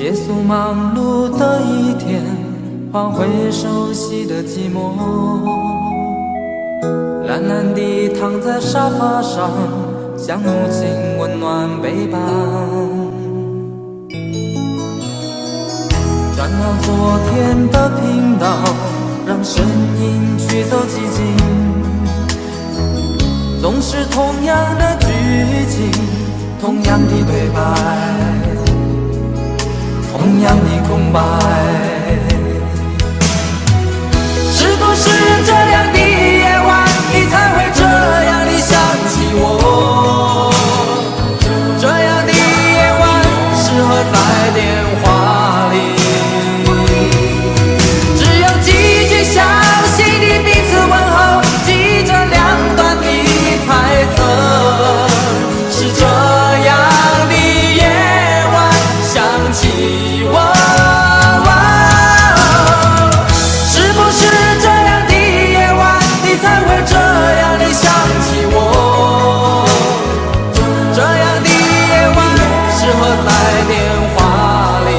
结束忙碌的一天，换回熟悉的寂寞，懒懒地躺在沙发上，像母亲温暖背膀。转到昨天的频道，让声音驱走寂静，总是同样的剧情，同样的对白，同样的空白。是不是这样的夜晚，你才会这样地想起我？这样的夜晚适合在电话里，只有几句详细的彼此问候，记着两端的猜测。是这样的夜晚想起我，是不是这样的夜晚，你才会这样地想起我？这样的夜晚适合在电话里，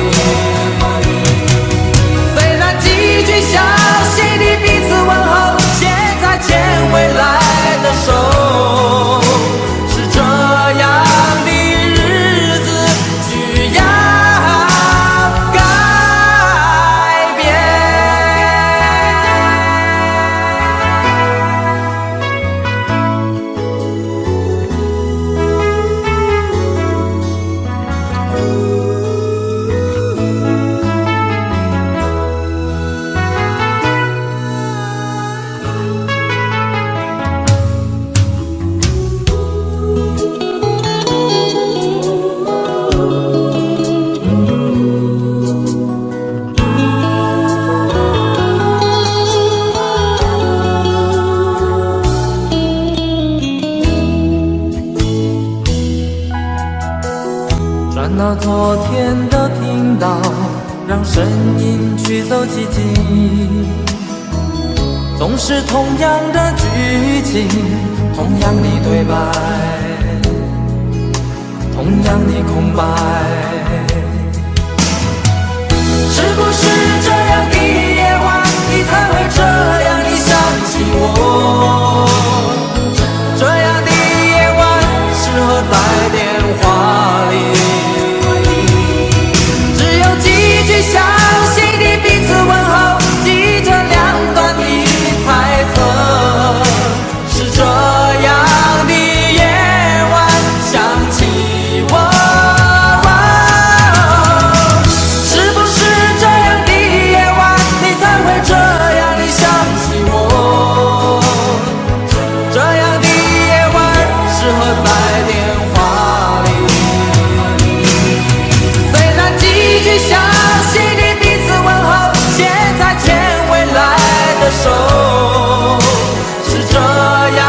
虽然几句详细的彼此问候，现在牵未来的手，是这样的日子需要改变。转到昨天的频道，让声音驱走寂静，总是同样的剧情，同样的对白，同样的空白。是不是这样的夜晚，你才会这样地想起我？这样的夜晚适合在电话里，详细的彼此问候，记着两端的猜测。是这样的夜晚想起我，是不是这样的夜晚，你才会这样地想起我？这样的夜晚适合在电话里，虽然几句详手，是这样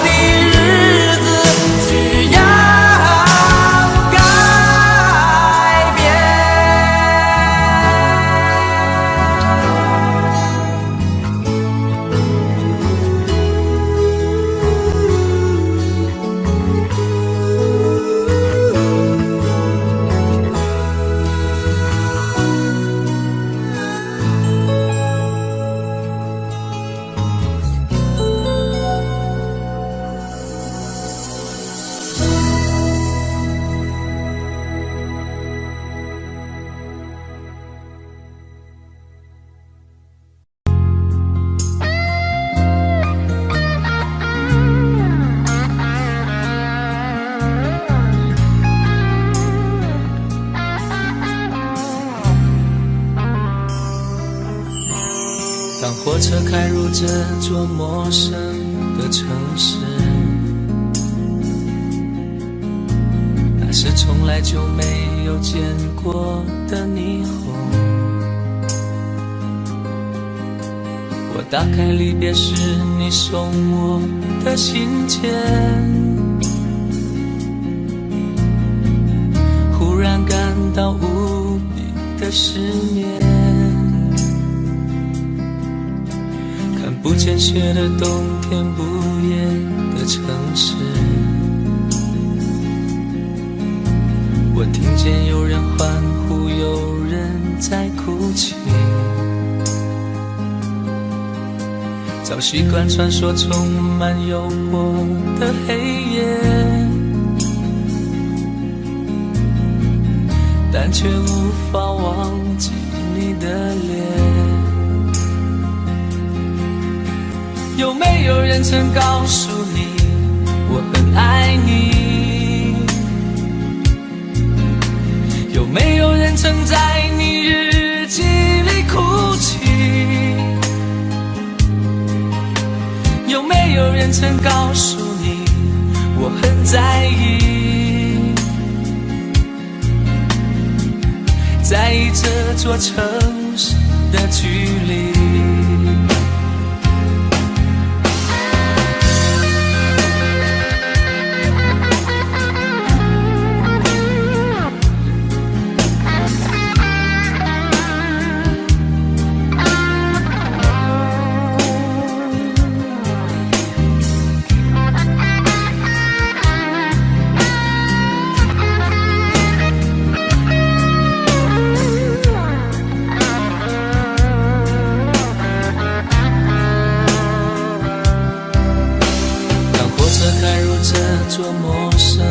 的日子需要改变。当火车开入这座陌生的城市，那是从来就没有见过的霓虹。我打开离别时你送我的信件，忽然感到无比的失眠。不见雪的冬天，不夜的城市，我听见有人欢呼，有人在哭泣。早习惯穿梭充满诱惑的黑夜，但却无法忘记你的脸。有没有人曾告诉你我很爱你？有没有人曾在你日记里哭泣？有没有人曾告诉你我很在意？在意这座城市的距离。这座陌生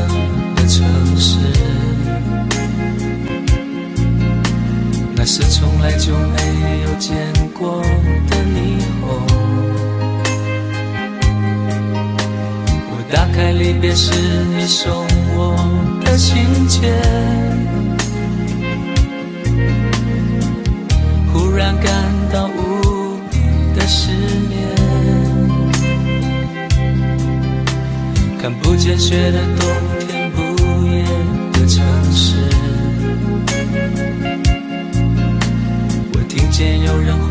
的城市，那是从来就没有见过的霓虹。我打开离别时你送我的信件，忽然感到无比的失眠。看不见雪的冬天，不夜的城市，我听见有人欢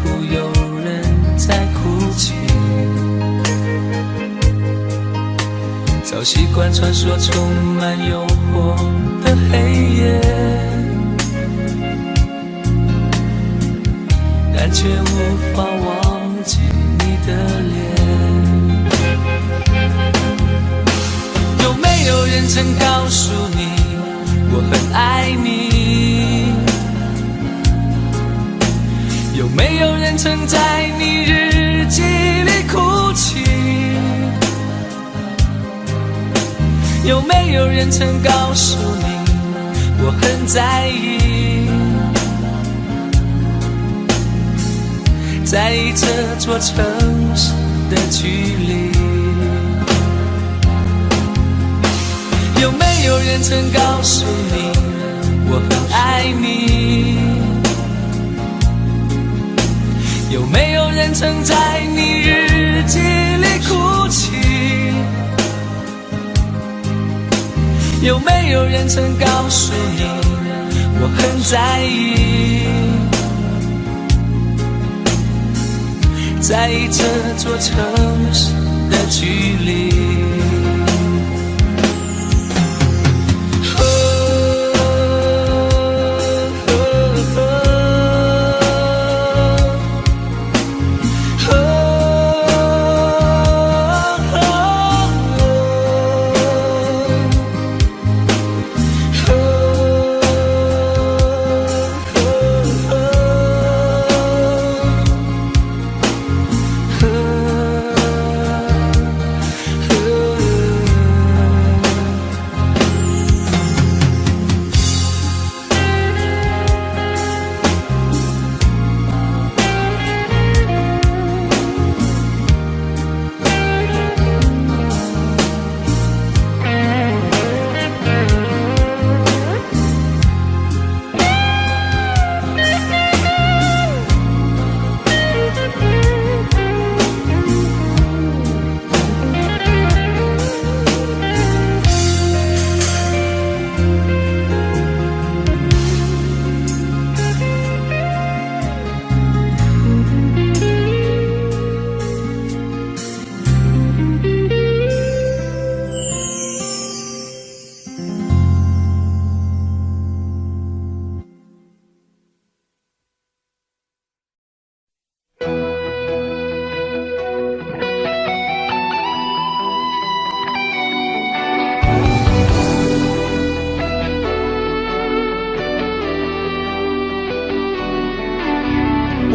呼，有人在哭泣。早习惯穿梭充满诱惑的黑夜，但却无法忘记你的脸。有没有人曾告诉你我很爱你？有没有人曾在你日记里哭泣？有没有人曾告诉你我很在意？在意这座城市的距离。有没有人曾告诉你我很爱你？有没有人曾在你日记里哭泣？有没有人曾告诉你我很在意？在意这座城市的距离。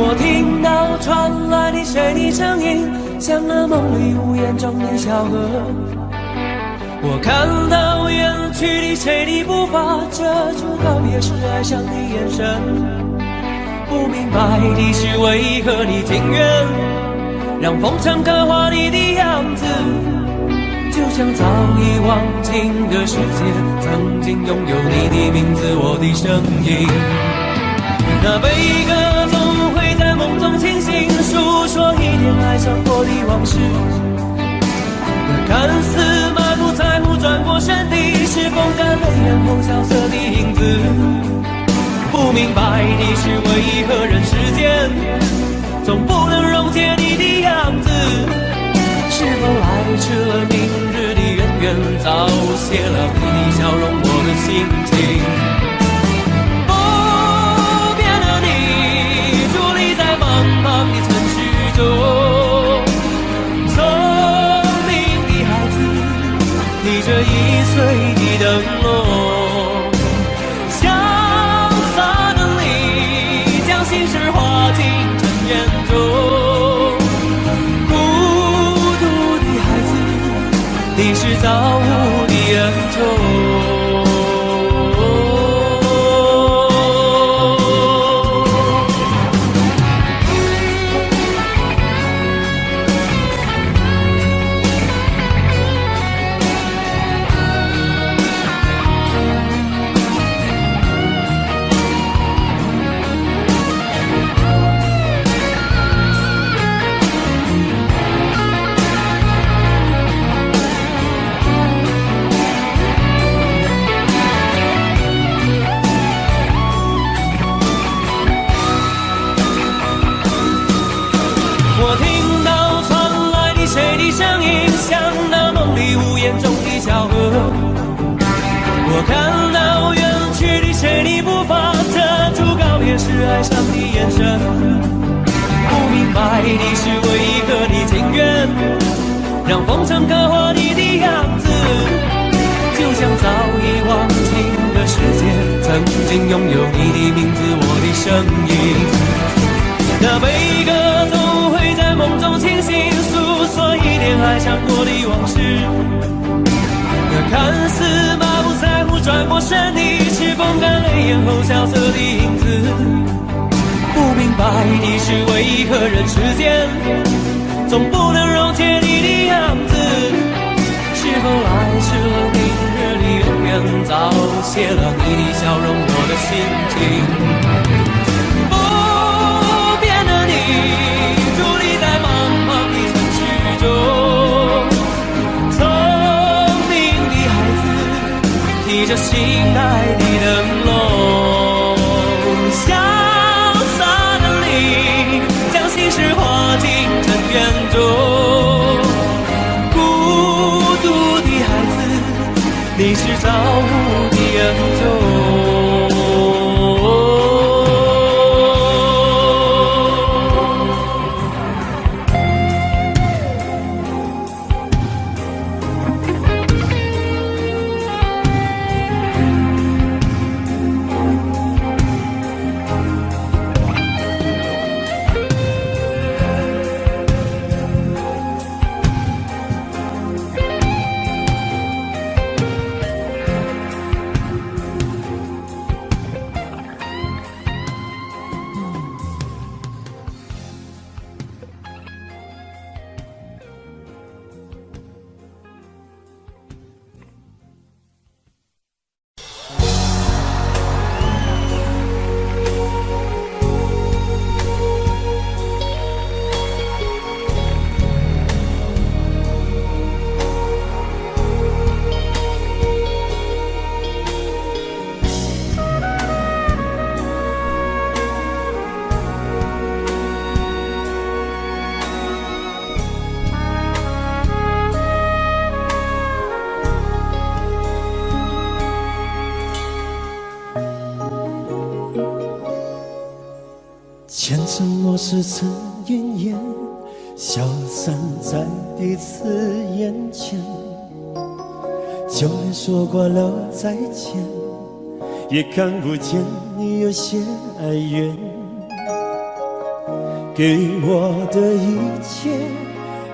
我听到传来的谁的声音，像那梦里无言中的小河。我看到远去的谁的步伐，遮住告别时哀伤的眼神。不明白的是为何你情愿让风尘刻画你的样子，就像早已忘情的世界曾经拥有你的名字，我的声音。那悲歌总会在梦中清醒，诉说一点爱上过的往事。那看似满不在乎转过身的，是风干泪眼后萧瑟的影子。不明白的是为何人世间总不能溶解你的样子，是否来迟了明日的渊源，早谢了你的笑容我的心情。不变的你伫立在茫茫的城市中，聪明的孩子提着易碎的灯笼，心事化进尘缘中，孤独的孩子，你是造物的恩宠。我看到远去的谁的步伐，遮住告别时哀伤的眼神。不明白的是为何你情愿让风尘刻画你的样子，就像早已忘情的世界曾经拥有你的名字，我的声音。那悲歌总会在梦中清醒，诉说一点爱上过的往事。那看似满不在乎转过身的，是风干泪眼后萧瑟的影子。不明白的是为何人世间总不能溶解你的样子，是否来迟了明日的渊源，早谢了你的笑容我的心情。不变的你伫立在茫茫的城市中，提着心爱的灯笼，潇洒的你将心事化进尘缘中，孤独的孩子，你是造物的恩宠。前尘莫是曾云烟，消散在彼此眼前。就连说过了再见，也看不见你有些哀怨。给我的一切，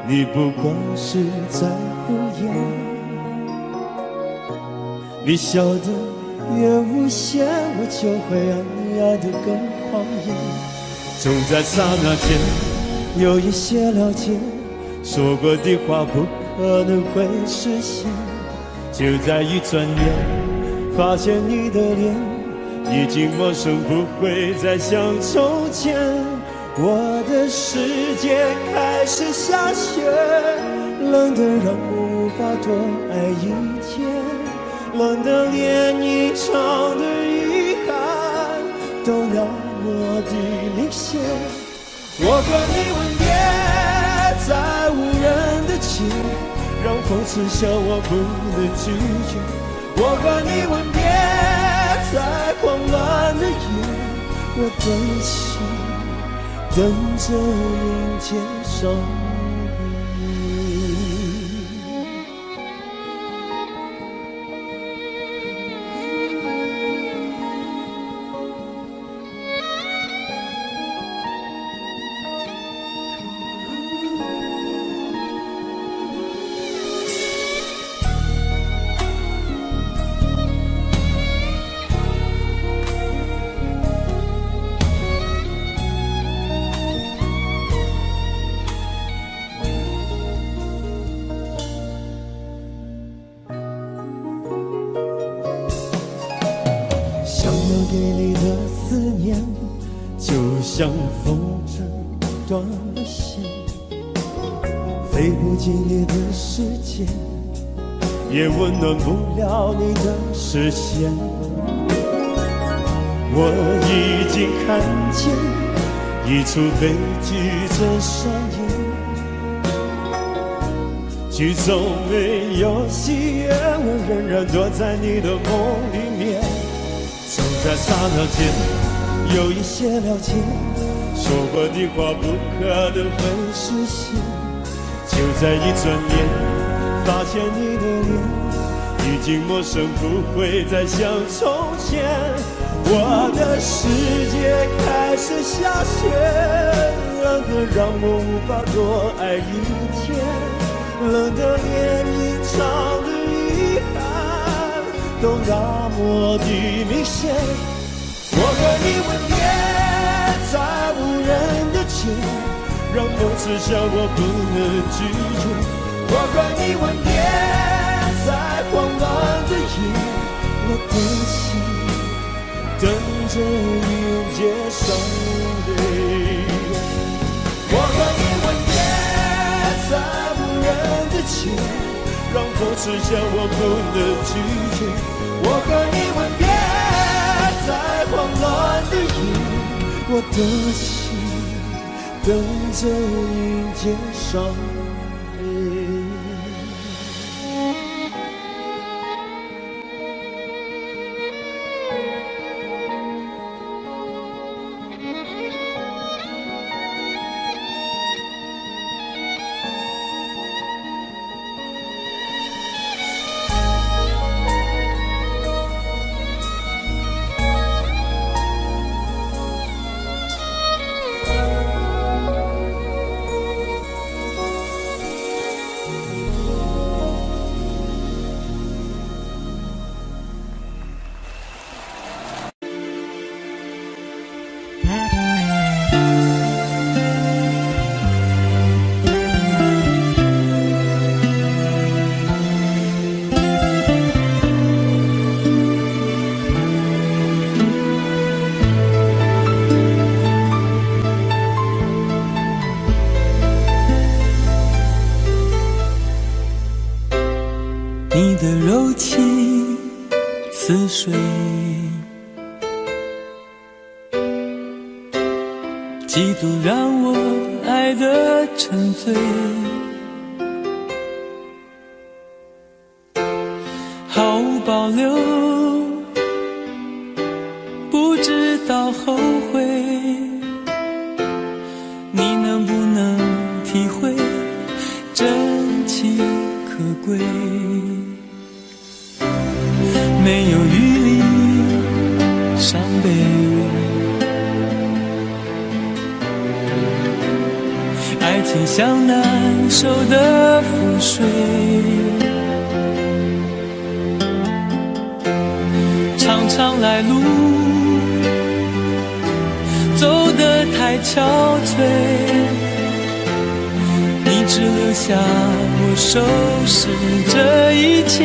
你不过是在敷衍。你笑得越无邪，我就会让你爱得更狂野。总在刹那间有一些了解，说过的话不可能会实现。就在一转眼，发现你的脸已经陌生，不会再像从前。我的世界开始下雪，冷得让我无法多爱一天，冷得连一场的遗憾都那么的明显。我和你吻别在无人的街，让风痴笑我不能拒绝。我和你吻别在狂乱的夜，我的心等着迎接伤悲。给你的思念，就像风筝断了线，飞不进你的世界，也温暖不了你的视线。我已经看见一出悲剧正上演，剧中没有喜悦，我仍然躲在你的梦里面。总在刹那间有一些了解，说过的话不可能会实现。就在一转眼，发现你的脸已经陌生，不会再像从前。我的世界开始下雪，冷得让我无法多爱一天，冷得连一场的遗憾都那么的明显。我和你吻别在无人的街，让风痴笑我不能拒绝。我和你吻别在狂乱的夜，我的心等着迎接伤悲。我和你吻别在无人的街，让风痴笑我不能拒绝。我和你吻别在狂乱的夜，我的心等着迎接伤悲。你的柔情似水，几度让我爱得沉醉，毫无保留，不知道后悔。你能不能体会真情可贵？没有余力伤悲，情像难收的覆水，常常来路走得太憔悴，你只留下我收拾这一切，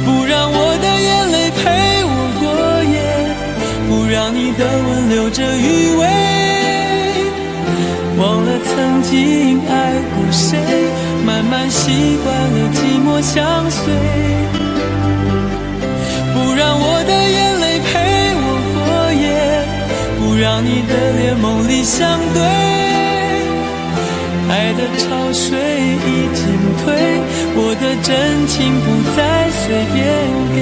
不让我的眼泪陪我过夜，不让你的吻留着余味，忘了曾经爱过谁，慢慢习惯了寂寞相随，不让我的眼泪陪我过夜，不让你的脸梦里相对，爱的潮水已经退，我的真情不再随便给。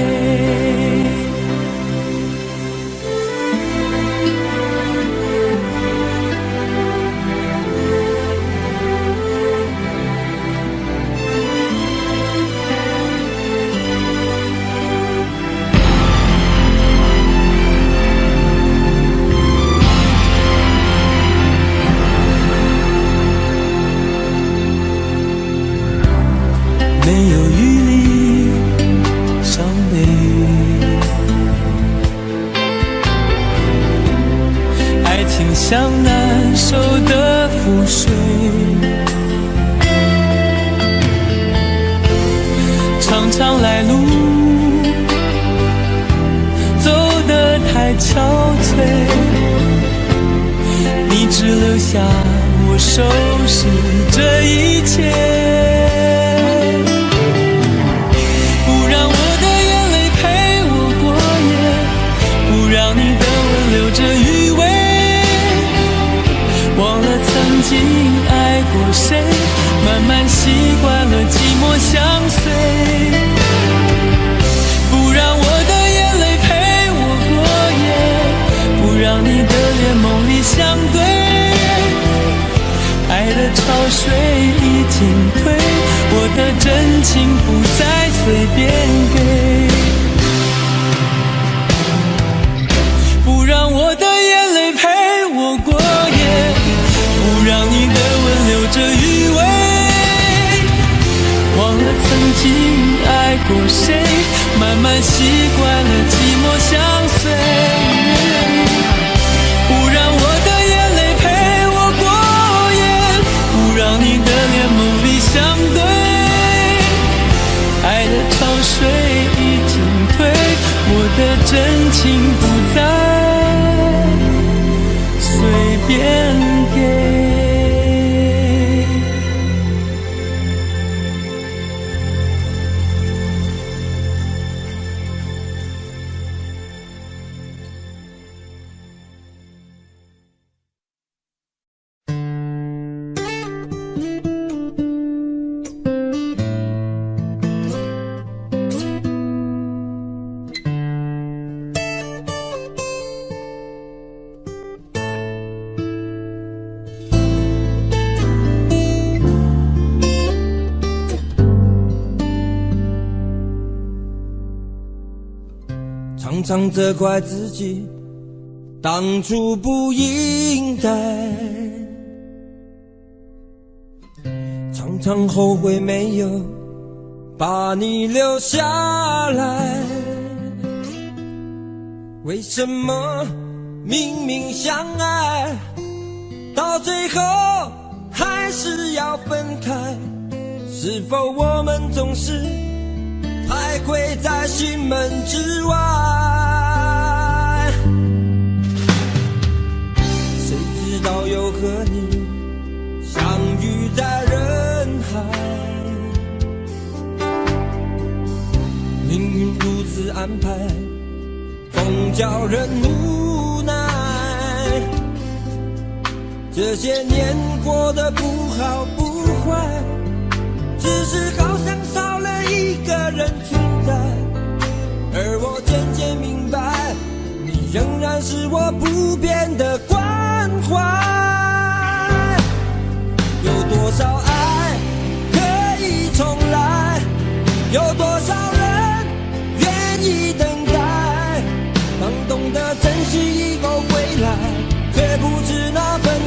没有余力伤悲，爱情像难收的覆水，常常来路走得太憔悴，你只留下我收拾这一切，留着余味，忘了曾经爱过谁，慢慢习惯了寂寞相随，不让我的眼泪陪我过夜，不让你的脸梦里相对，爱的潮水已经退，我的真情不再随便给，让我的眼泪陪我过夜，不让你的吻留着余味，忘了曾经爱过谁，慢慢习惯了寂寞相随，不让我的眼泪陪我过夜，不让你的脸梦里相对，爱的潮水已经退，我的真情不再随便给。常常责怪自己当初不应该，常常后悔没有把你留下来，为什么明明相爱到最后还是要分开，是否我们总是徘徊在心门之外，谁知道又和你相遇在人海，命运如此安排，总叫人无奈，这些年过得不好不坏，只是好像少了一个人存在，而我渐渐明白，你仍然是我不变的关怀。有多少爱可以重来，有多少人愿意等待，当懂得珍惜以后回来，却不知那份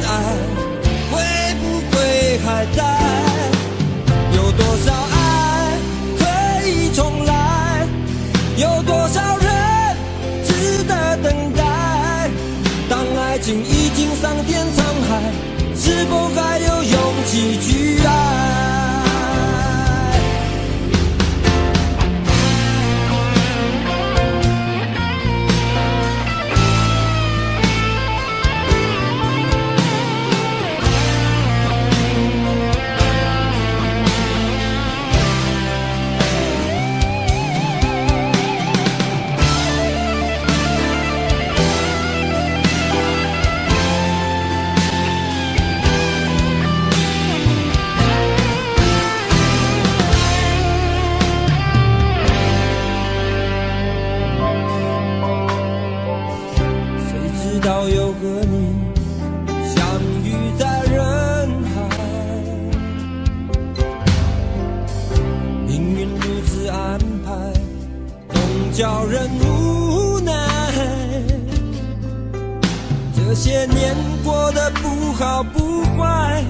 叫人无奈。这些年过得不好不坏，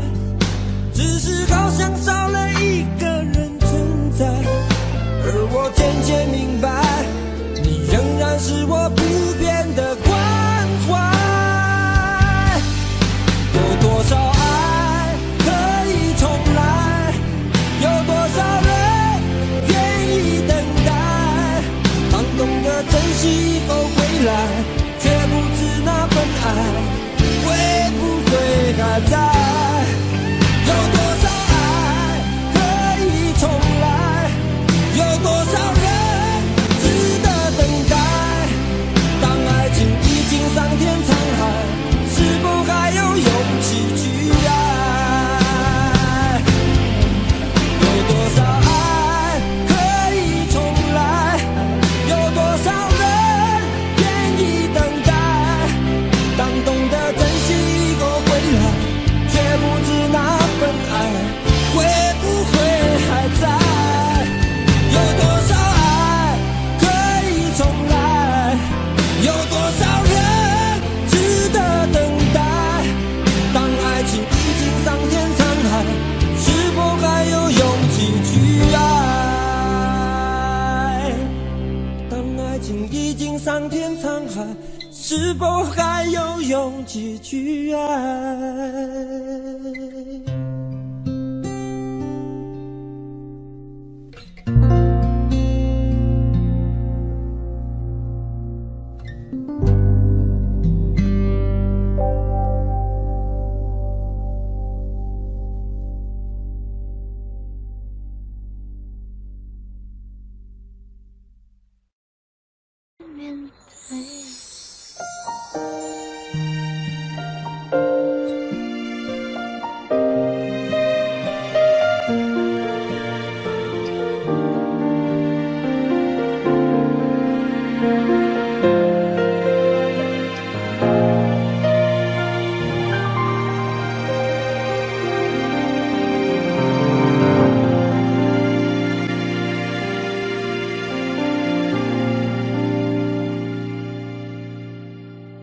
只是好像少了一个人存在。而我渐渐明白，你仍然是我不变的关怀。有多少爱可以重来，有多少人愿意等待。当懂得珍惜以后回来，却不知那份爱会不会还在。有多少爱可以重来，有多少人值得等待。当爱情已经桑田沧海，是否还有勇气去爱？有多少爱可以重来，有多少人愿意等待。当懂得珍惜以后回来，却不知那份爱会不会还在。有多少爱可以重来，有多少人值得等待。当爱情已经桑田沧海，是否还有勇气去爱？当爱情已经桑田沧海，是否还有勇气去爱？面对。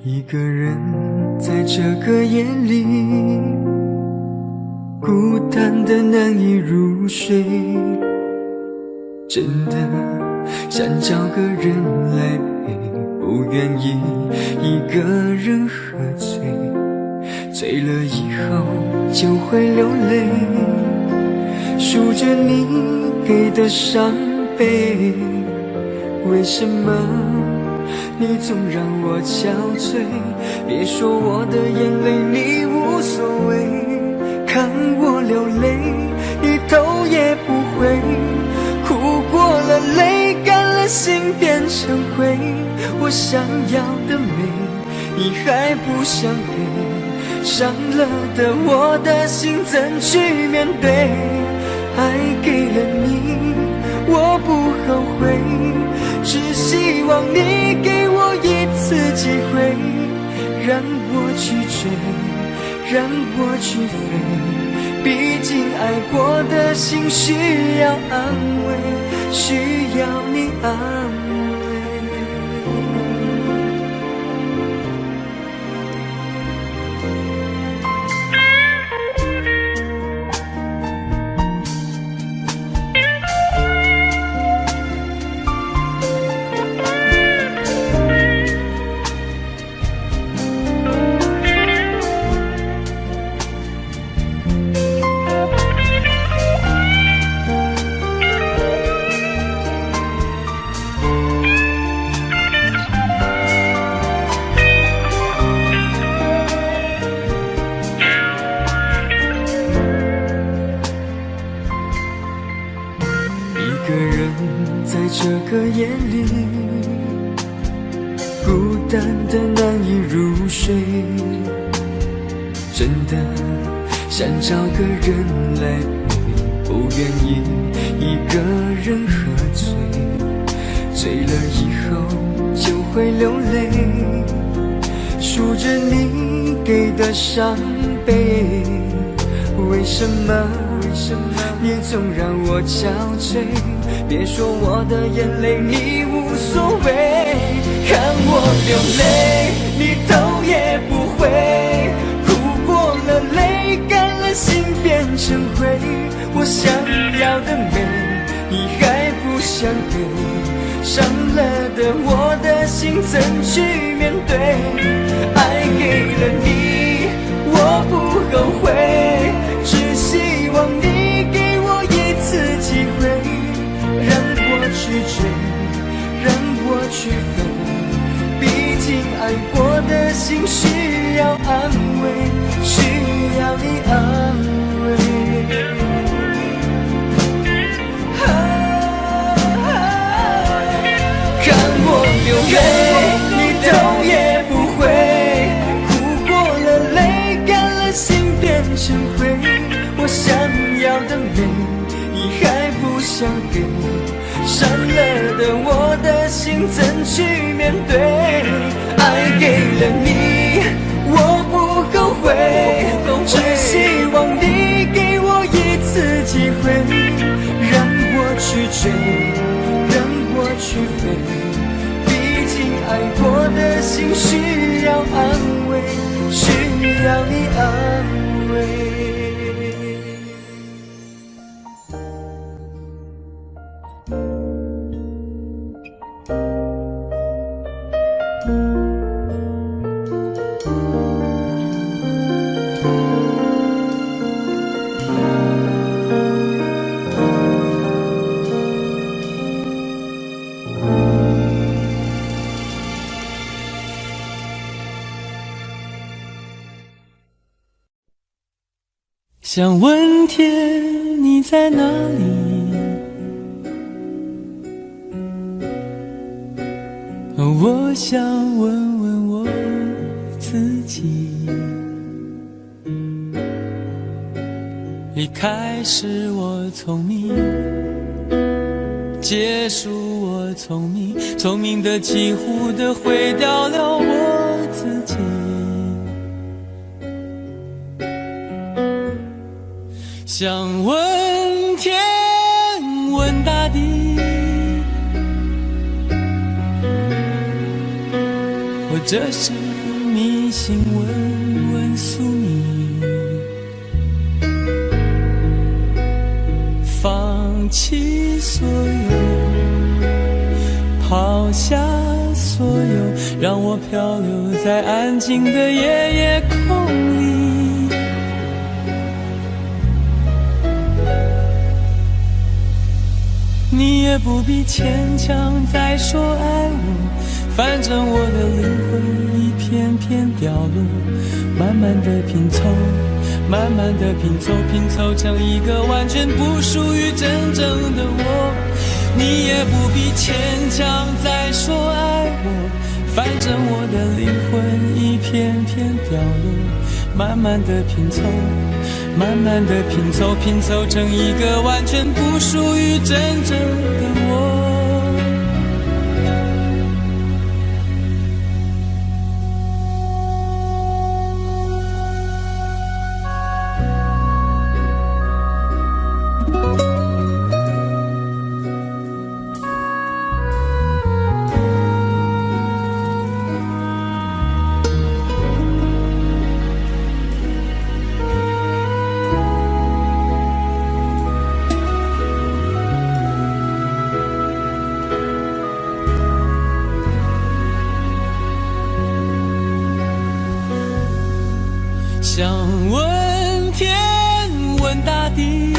一个人在这个夜里，孤单的难以入睡，真的想找个人来陪，不愿意一个人喝醉，醉了以后就会流泪，数着你给的伤悲，为什么你总让我憔悴？别说我的眼泪你无所谓，看我流泪一头也不回，哭过了泪干了心变成灰，我想要的美你还不想给，伤了的我的心怎去面对？爱给了你我不后悔，只希望你给我一次机会，让我去追，让我去飞，毕竟爱过的心需要安慰，需要你安慰。这个夜里，孤单的难以入睡，真的想找个人来陪，不愿意一个人喝醉，醉了以后就会流泪，数着你给的伤悲，为什么你总让我憔悴？别说我的眼泪你无所谓，看我流泪你头也不回，哭过了泪干了心变成灰，我想要的美你还不想给，伤了的我的心怎去面对，爱给了你我不后悔，只希望你给我一次机会，让我去追，让我去飞，毕竟爱过的心需要安慰，需要你安慰。看我流泪你头也不回，哭过了泪干了心变成灰，我想要的美你还不想给，伤了的我的心怎去面对，爱给了你我不后悔，只希望你给我一次机会，让我去追，让我去飞，毕竟爱过的心需要安慰，需要你安慰。想问天你在哪里，我想问问我自己，离开时我聪明，结束我聪明，聪明的几乎的毁掉了我自己。想问天问大地，或者是迷信问问宿命，放弃所有，抛下所有，让我漂流在安静的夜夜空里。你也不必牵强再说爱我，反正我的灵魂一片片掉落，慢慢的拼凑，慢慢的拼凑，拼凑成一个完全不属于真正的我。你也不必牵强再说爱我，反正我的灵魂一片片掉落，慢慢的拼凑，慢慢的拼凑，拼凑成一个完全不属于真正的我。想问天问大地，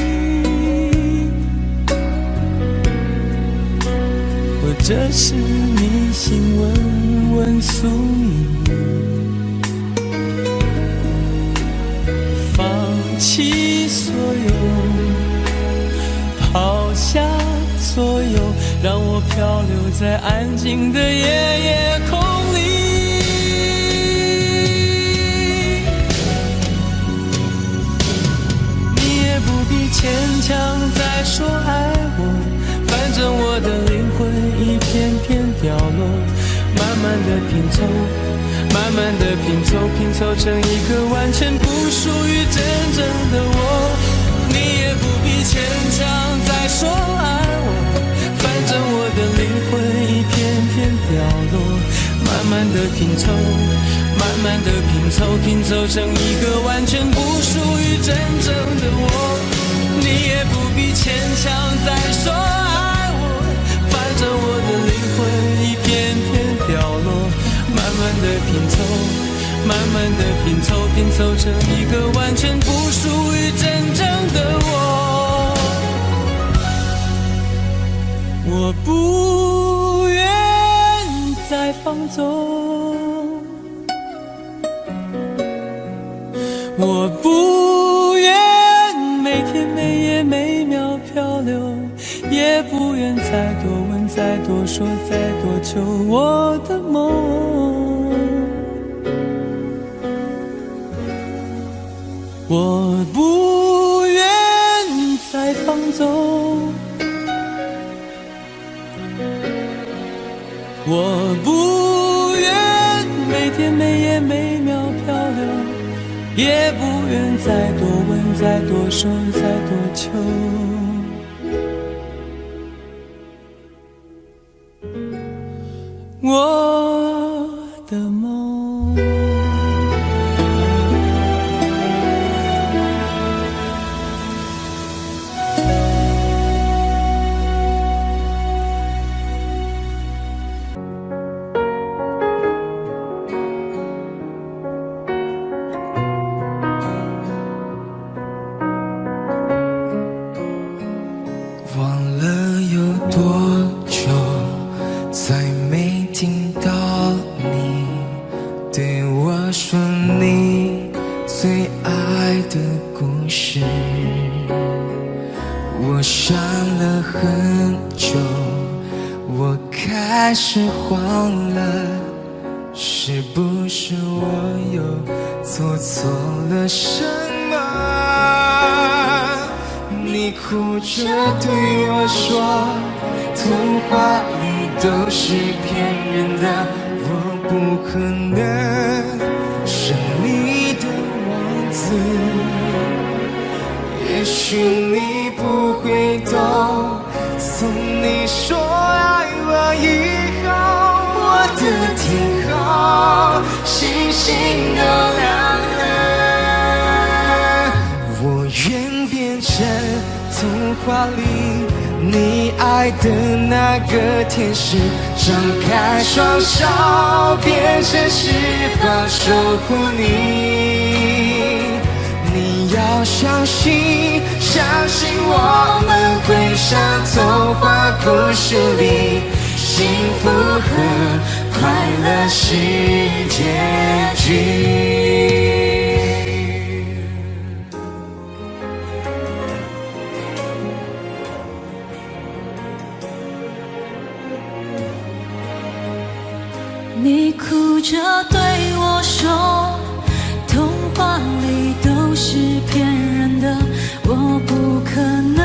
或者是迷信问问宿命，放弃所有，抛下所有，让我漂流在安静的夜夜空里。牵强再说爱我，反正我的灵魂一片片掉落，慢慢的拼凑，慢慢的拼凑，拼凑成一个完全不属于真正的我。你也不必牵强再说爱我，拼凑，慢慢的拼凑，拼凑成一个完全不属于真正的我。你也不必牵强再说爱我，反正我的灵魂一片片掉落，慢慢的拼凑，慢慢的拼凑，拼凑成一个完全不属于真正的我。我不愿再放纵，我不愿每天每夜每秒漂流，也不愿再多问再多说再多求我的梦。我不愿再放纵，我不愿每天每夜每秒漂流，也不愿再多问再多说再多求我的梦。忘了有多久，再没听到你对我说你最爱的故事。我想了很久，我开始慌了，是不是我又做错了什么？你哭着对我说，童话里都是骗人的，我不可能是你的王子。也许你不会懂，从你说爱我以后，我的天空星星都亮了。我愿变成童话里你爱的那个天使，张开双手变成翅膀守护你。你要相信，相信我们会像童话故事里，幸福和快乐是结局。你哭着对我说，童话里都是骗人的，我不可能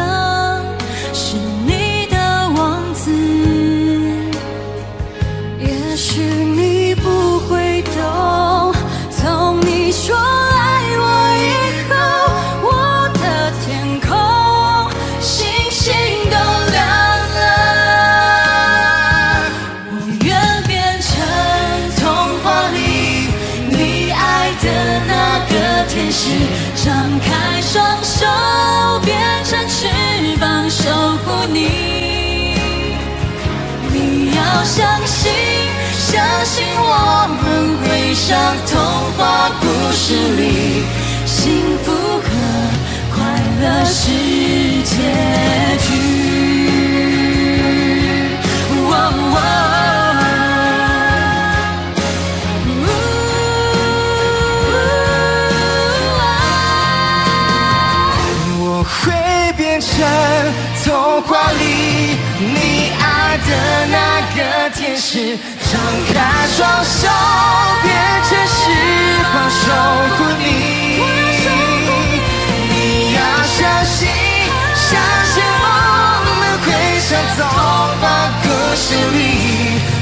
是你的王子。也许你不会懂，从你说爱我以后，我的天空星星都亮了。我愿变成童话里你爱的那个天使，张开双手变成翅膀守护你。你要相信，相信我们会像童话故事里，幸福和快乐是结局。我会变成童话里你爱的那个天使，张开双手变成翅膀守护你。你要相信，相信我们会像童话故事里，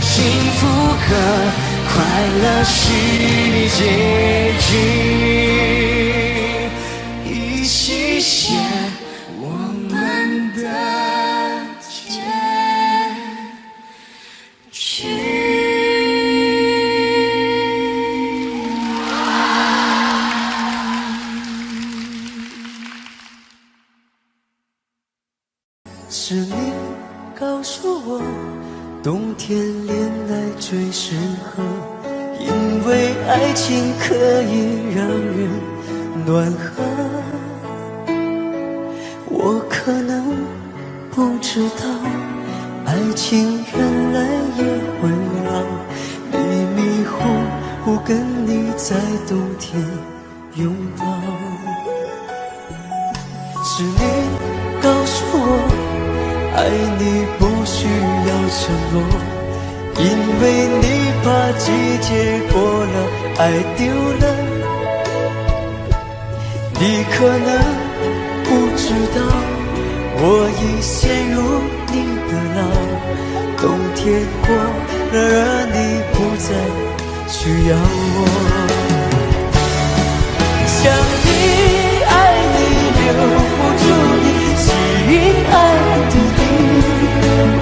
幸福和快乐是结局。一起写我们的结局。冬天恋爱最适合，因为爱情可以让人暖和。我可能不知道，爱情原来也会老。你迷糊，不跟你在冬天拥抱。是你告诉我，爱你不需要承诺，因为你怕季节过了，爱丢了。你可能不知道，我已陷入你的牢。冬天过了，而你不再需要我。想你爱你，留不住你，吸引爱的你，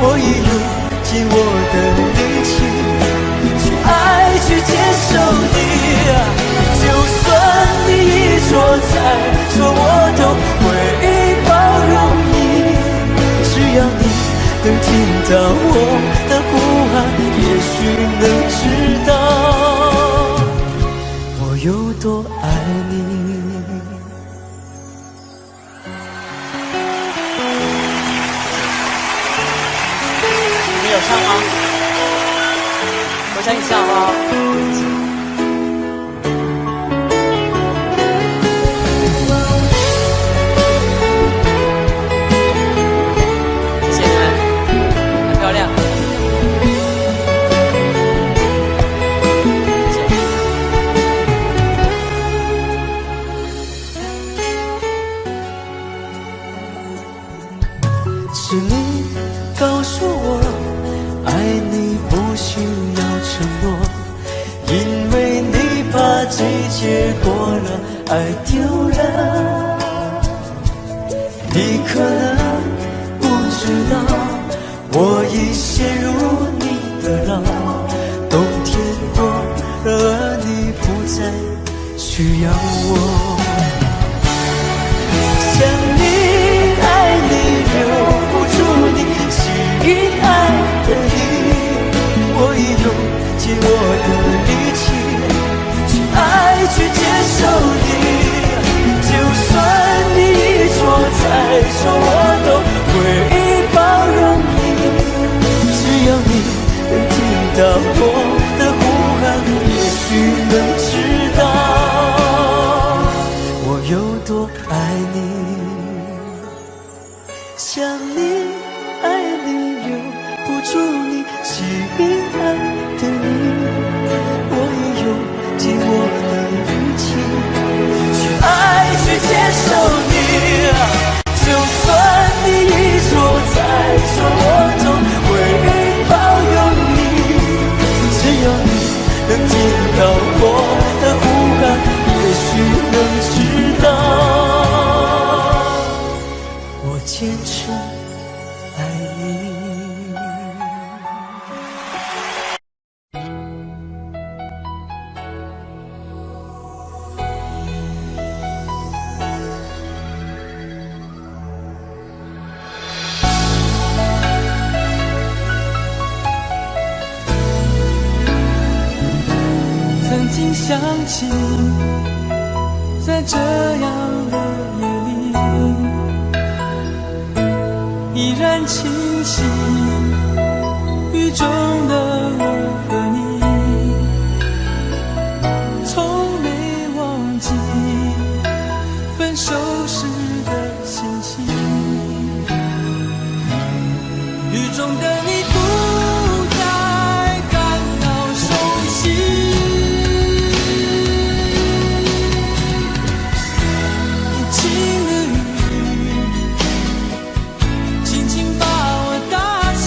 我已用尽我的力气去爱，去接受你。就算你一错再错，我都会包容你。只要你能听到我的呼喊，也许能知道我有多爱你。你们有唱吗？我唱一下好不好？谢谢你们，很漂亮。是你告诉我，爱你不需要承诺，因为你怕季节过了，爱丢了。你可能不知道，我已陷入你的牢。冬天过了，而你不再需要我。想你爱你，留不住你，吸引爱的你，我已用尽我的力气去爱，去接受你。就算你一错再错，我都会包容你。只要你能听到我的呼喊，也许能知道我有多爱你。想你爱你，留不住你，吸引爱的你，我已用尽我的力气去爱，去接受你。就算你一错再错，我都会包容你。只要你能听到我的呼喊，也许能知道我坚持爱你。曾经想起，在这样的夜里，依然清晰雨中的我和你，从没忘记分手时的心情。雨中的你不再感到熟悉，轻轻把我打醒。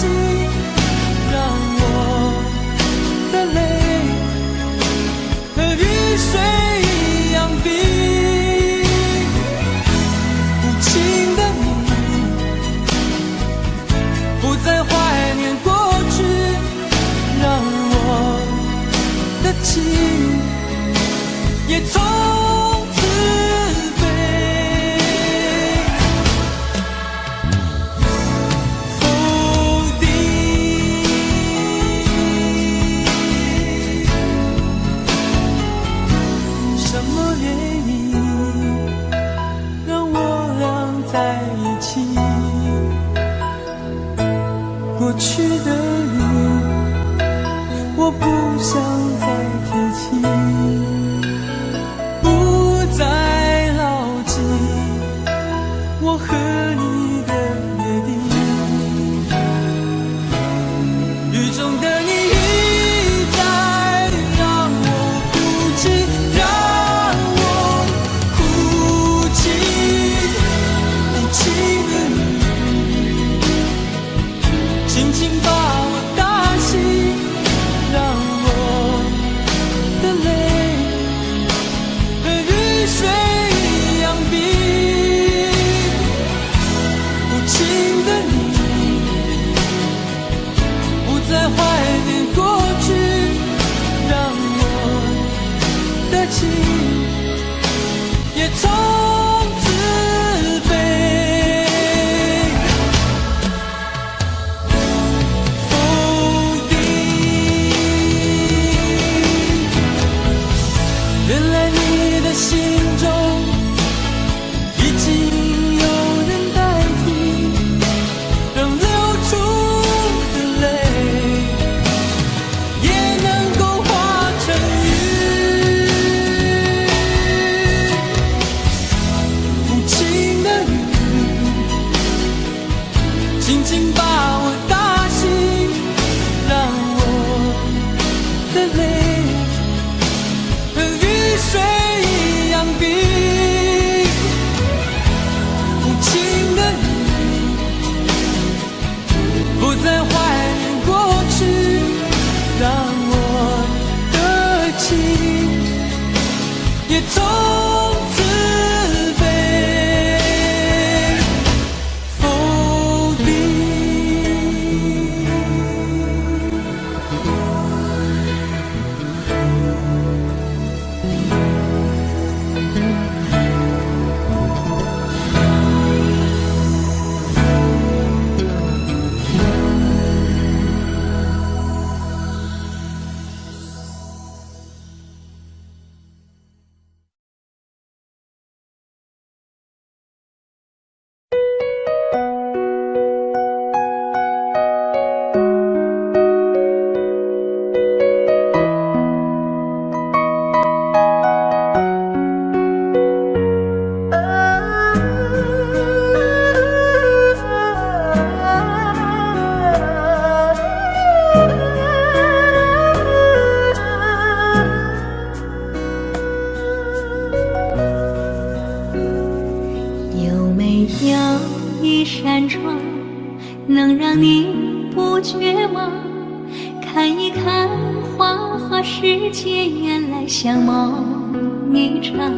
看一看花花世界，原来像梦一场。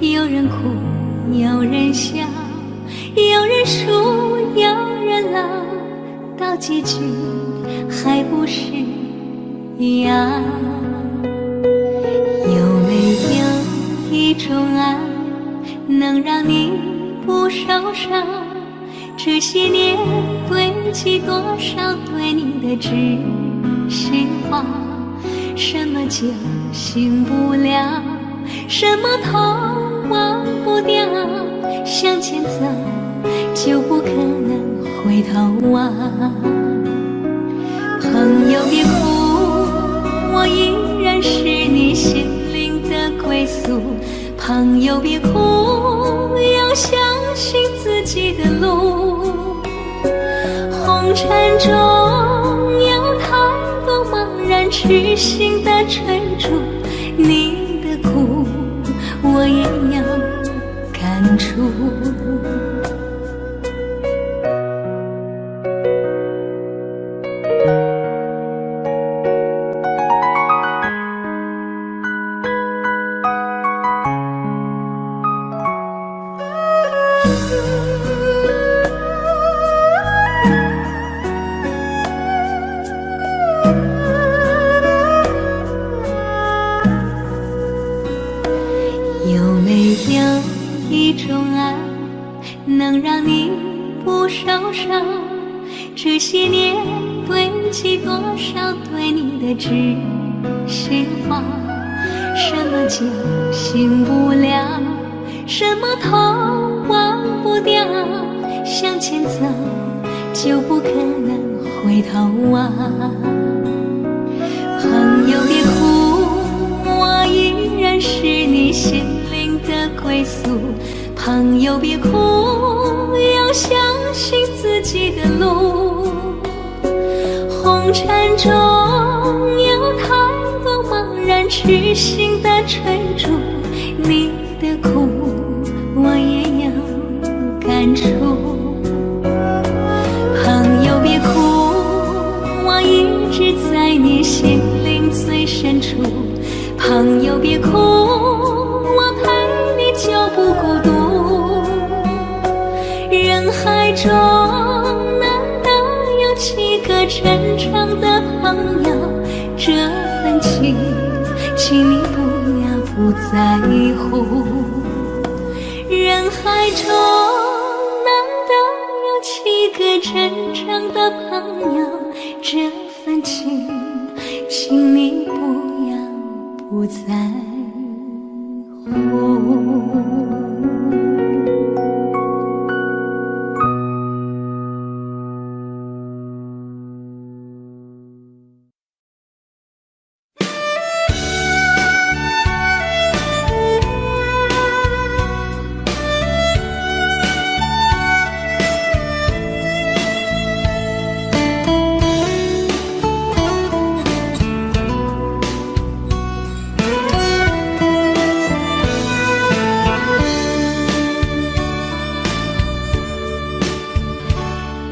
有人哭，有人笑，有人输，有人老，到结局还不是一样。有没有一种爱，能让你不受伤？这些年堆积多少对你的知心话？什么酒醒不了，什么痛忘不掉，向前走就不可能回头啊。朋友别哭，我依然是你心灵的归宿。朋友别哭，要相信自己的路。红尘中有太多茫然痴心的追逐，你的苦我也有感触。有没有一种爱，能让你不受伤？这些年堆积多少对你的知心话？什么酒醒不了，什么痛忘不掉，向前走就不可能回头啊。朋友别哭，我依然是你心灵的归宿。朋友别哭，要相信自己的路。红尘中有太多茫然痴心的追逐，你的苦我也有感触。朋友别哭，我一直在你心灵最深处。朋友别哭，我陪你就不孤独。人海中难得有几个真诚的朋友，这份情请你不要不在乎。人海中难得有几个真诚的朋友，这份情请你不要不在乎。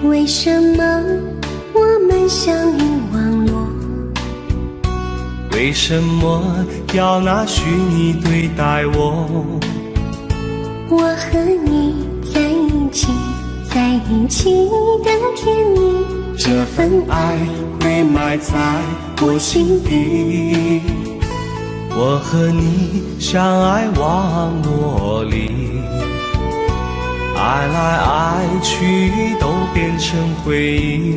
为什么我们相遇网络？为什么要拿虚拟对待我？我和你在一起，在一起的甜蜜，这份爱会埋在我心底。我和你相爱网络里，爱来爱去都变成回忆。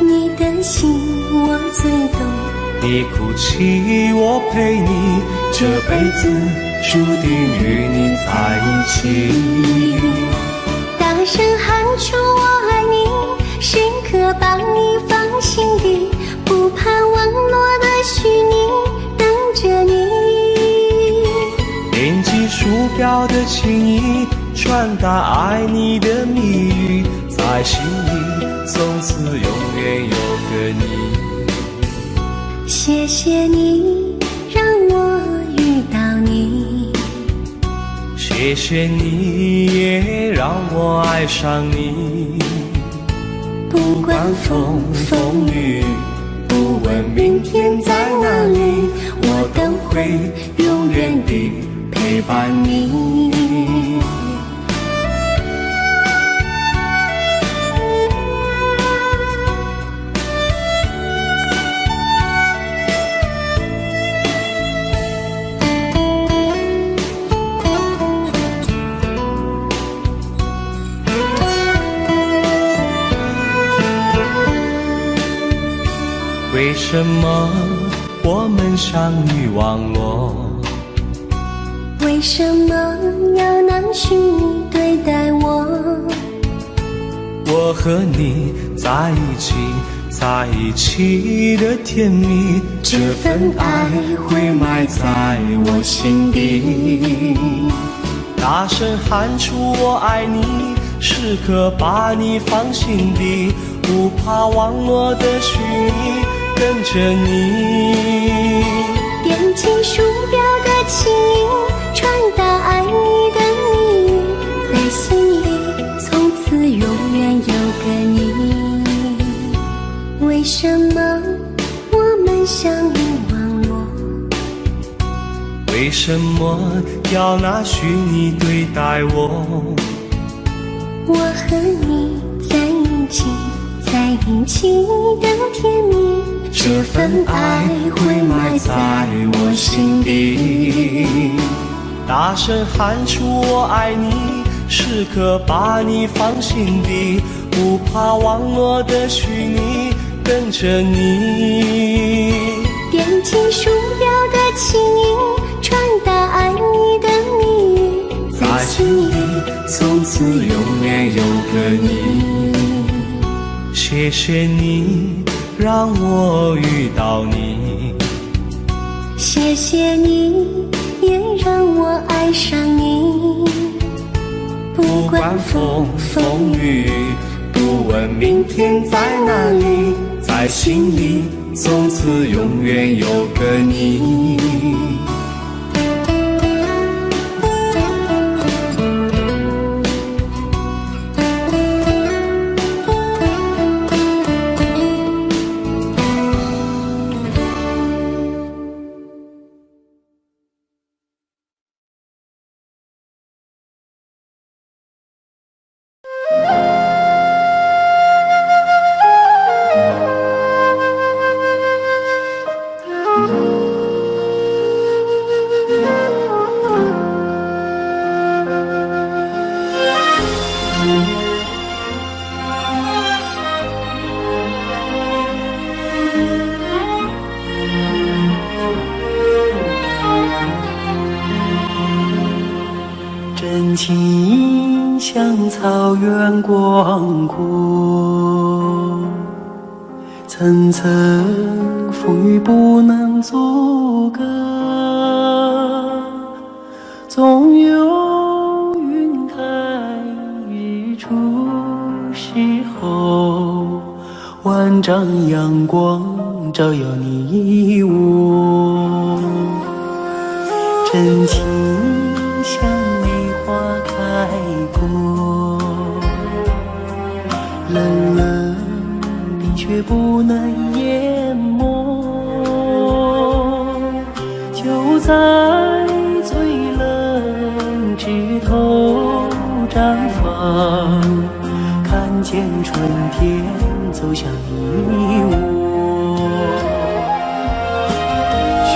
你的心我最懂，你哭泣我陪你，这辈子注定与你在一起。大声喊出我爱你，时刻把你放心底，不怕网络的虚拟，等着你。点击鼠标的情意，传达爱你的蜜语，在心里从此永远有个你。谢谢你让我遇到你，谢谢你也让我爱上你。不管风风雨，不问明天在哪里，我都会永远地陪伴你。为什么我们相遇网络？为什么要拿虚拟对待我？我和你在一起，在一起的甜蜜，这份爱会埋在我心底。大声喊出我爱你，时刻把你放心底，不怕网络的虚拟，跟着你。点击鼠标的起音，传达爱你的谜语，在心里从此永远有个你。为什么我们相遇网络？为什么要拿虚拟对待我？我和你在一起，在一起的甜蜜，这份爱会埋在我心底。大声喊出我爱你，时刻把你放心底，不怕网络的虚拟，跟着你。点击鼠标的起音，传达爱你的谜语，在心里从此永远有个你。谢谢你让我遇到你，谢谢你也让我爱上你。不管风风雨，不问明天在哪里，在心里从此永远有个你。真情像草原广阔，层层风雨不能阻隔，总有云开日出时候，万丈阳光照耀你我。真情像梅花开过，冷冷冰雪不能淹没，就在最冷枝头绽放，看见春天走向你我。雪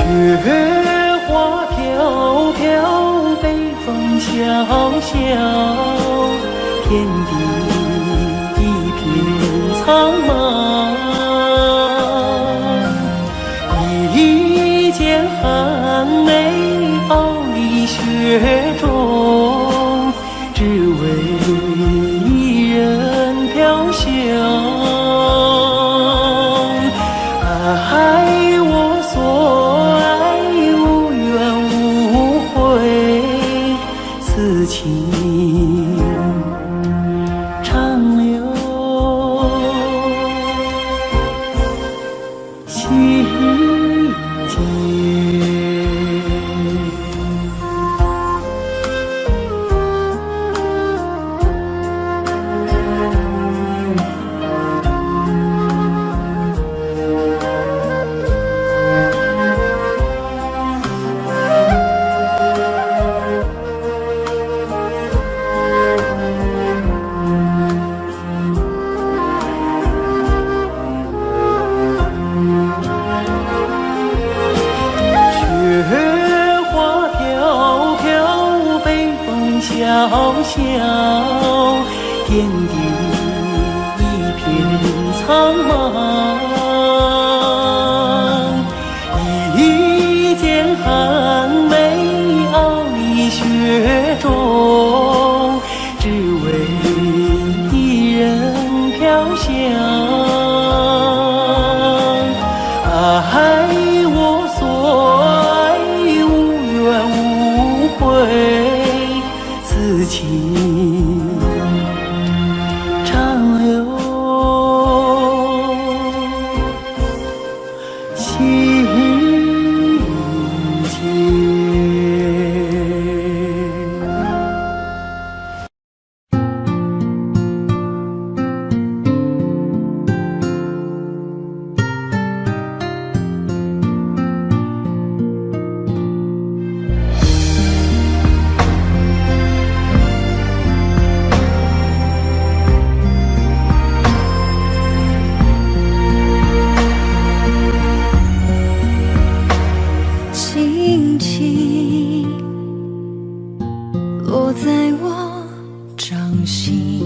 花飘飘，北风萧萧，天地一片苍茫。一剑寒梅傲立雪中，只为一人飘香。爱我所爱，无怨无悔，此情长留心间。小，点点一片苍茫。一件寒梅傲立雪中，只为一人飘香。爱我所爱，无怨无悔，此情长留心间。轻轻落在我掌心，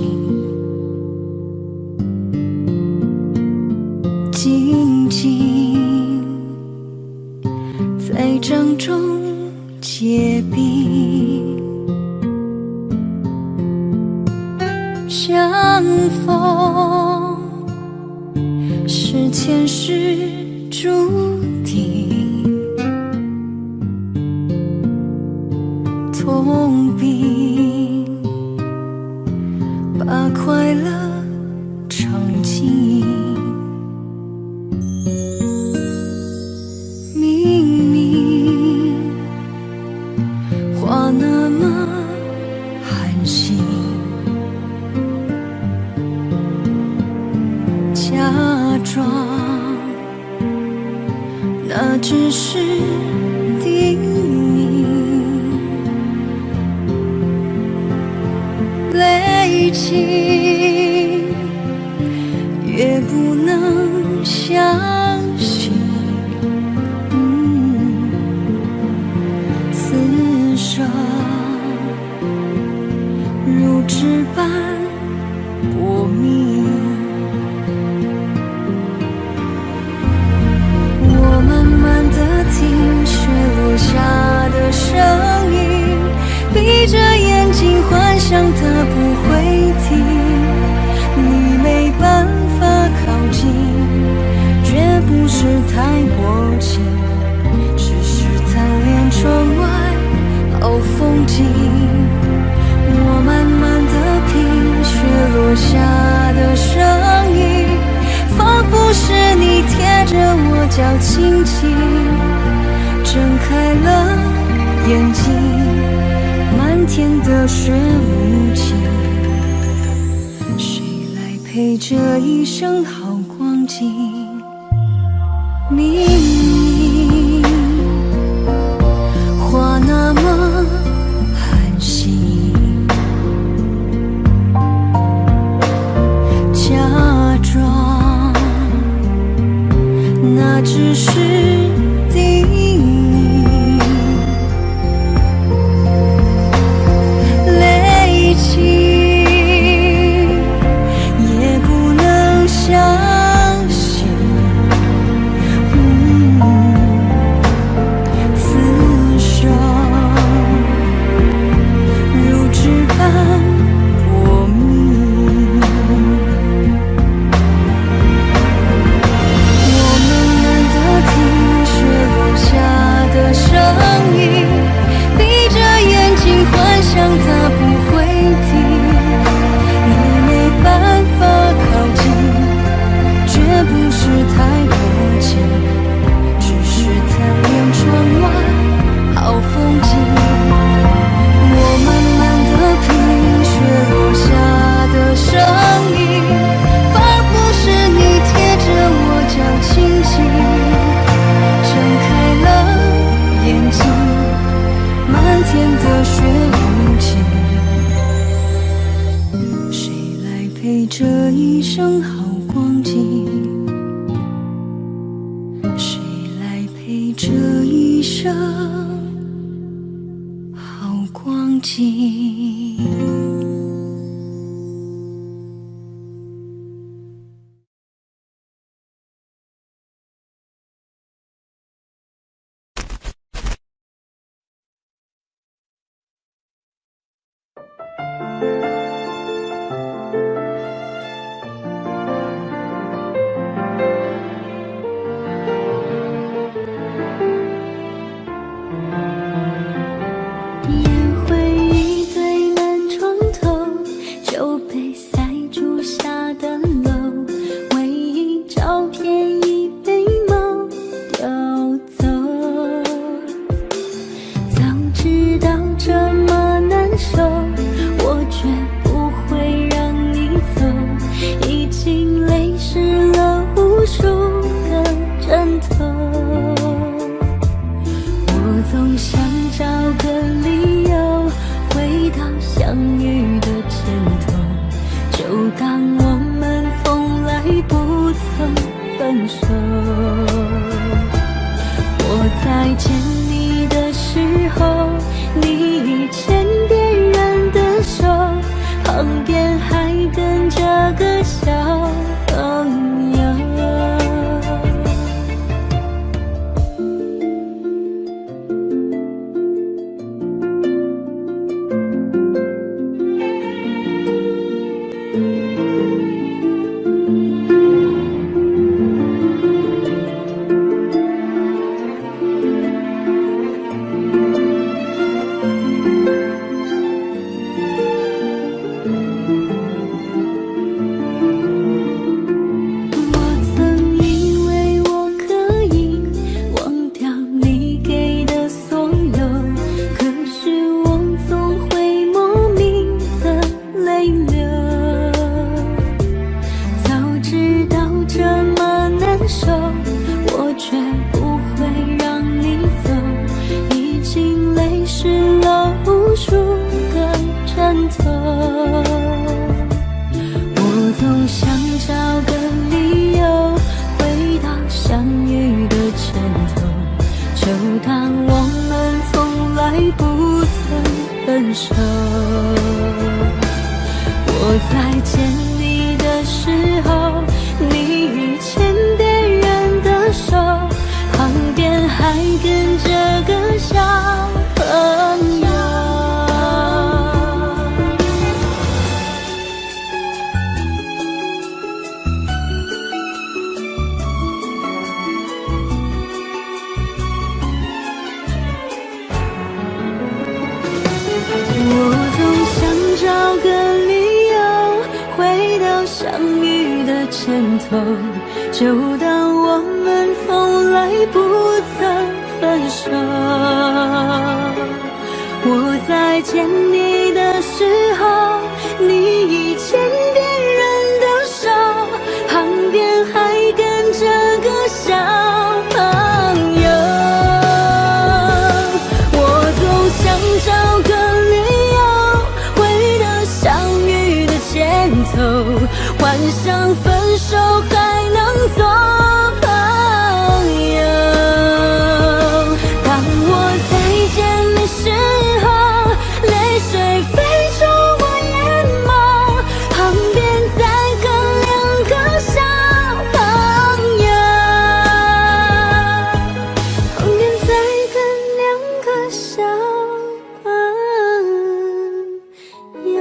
静静在掌中结冰，相逢是前世注定，痛并把快乐尝尽。明明话那么寒心，假装那只是叮咛，累积越不能相信，此生如纸般薄命。我慢慢地听雪落下的声音，闭着眼睛幻想它不会停，你没办法靠近，绝不是太薄情，只是贪恋窗外好风景。我慢慢地品雪落下的声音，仿佛是你贴着我脚轻轻睁开了眼睛，漫天的雪无情，谁来陪这一生好光景？明明话那么寒心，假装那只是叮咛，累积也不能相信，此生如纸般薄命。我慢慢地听雪落下手，我绝不会让你走，已经泪湿了无数个枕头。我总想找个理由回到相遇的前头，就当我们从来不曾分手。我在见你的时候，你已牵别人的手，旁边还跟着个小朋友。我在见你的时候，你已牵别人的手，旁边还跟着个小朋友。我总想找个理由回到相遇的前头，就当我们从来不曾分手。我在见你的时候，你已牵别人的手，旁边还跟着个小朋友。我总想找个理由回到相遇的前头，幻想分手还能做朋友。当我再见你时候，泪水飞出我眼眸，旁边再跟两个小朋友，旁边再跟两个小朋友。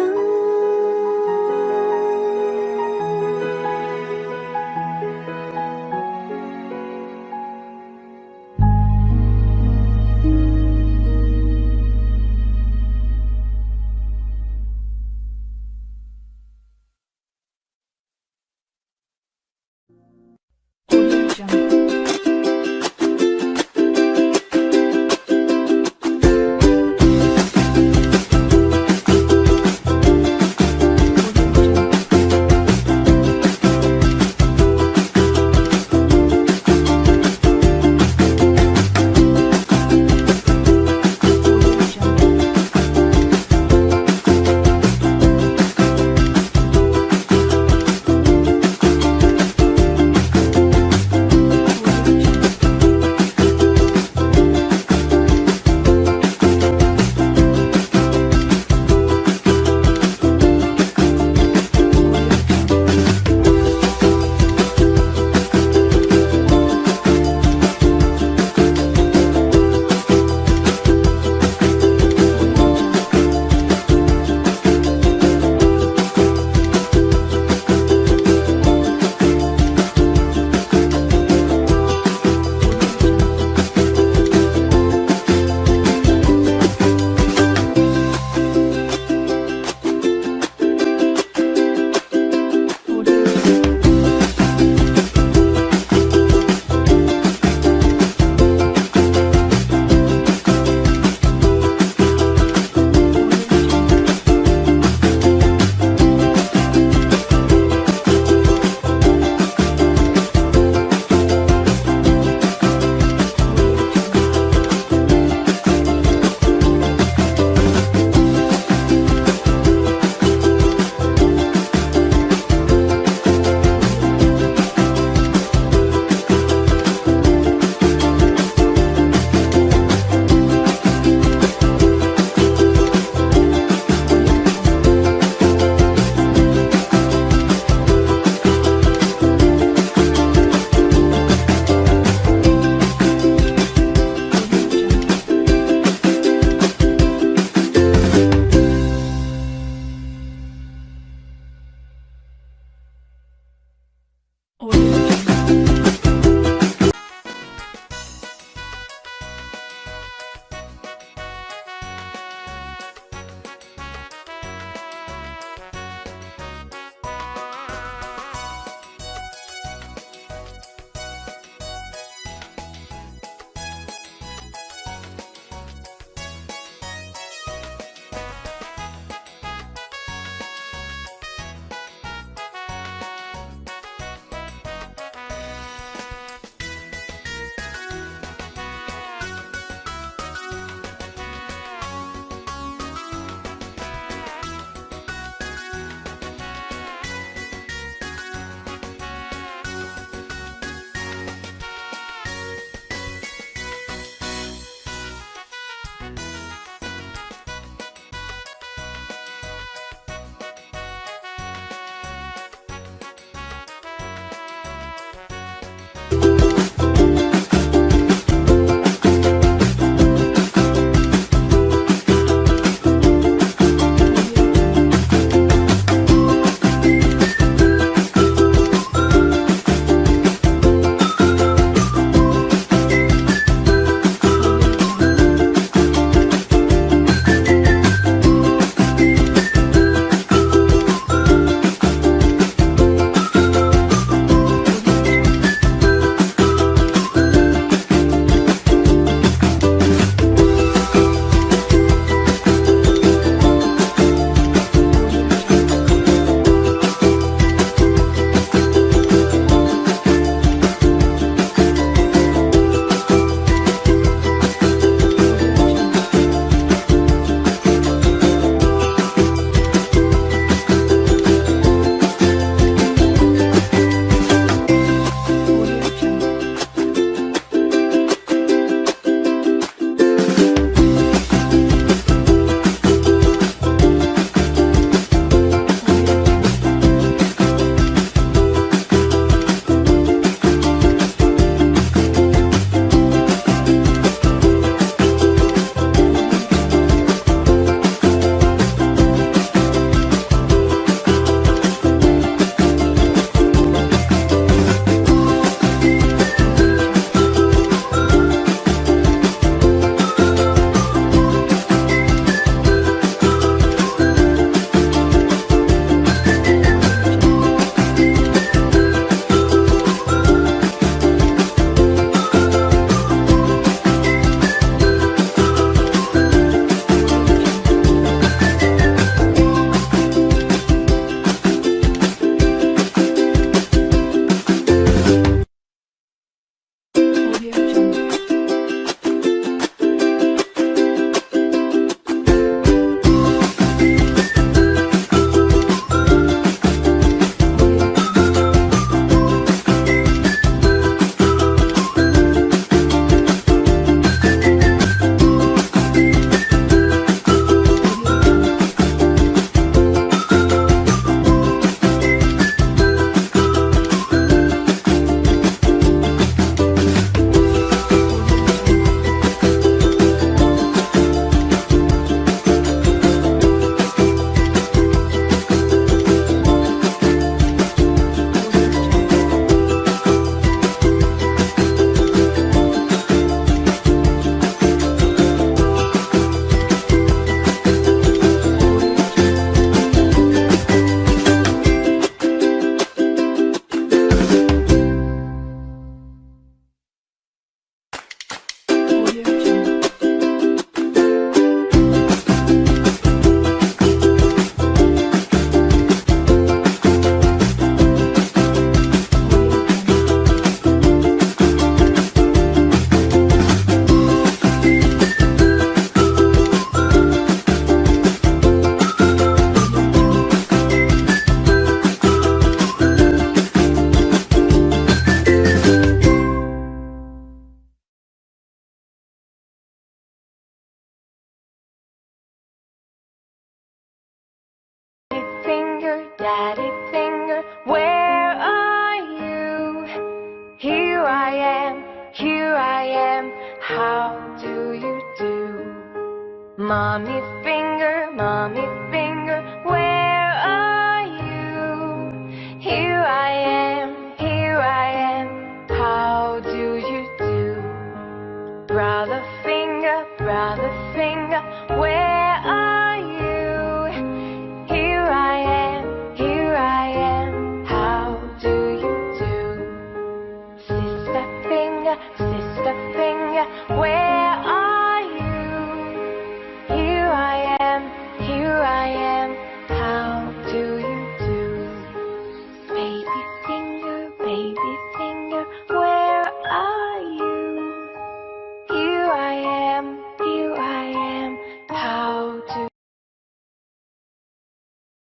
here I am, how do you do? Mommy finger, where are you? Here I am, how do you do? Brother finger, where are you? Here I am, how do you do? Sister finger, where are you? Here I am, how do you do? Baby finger,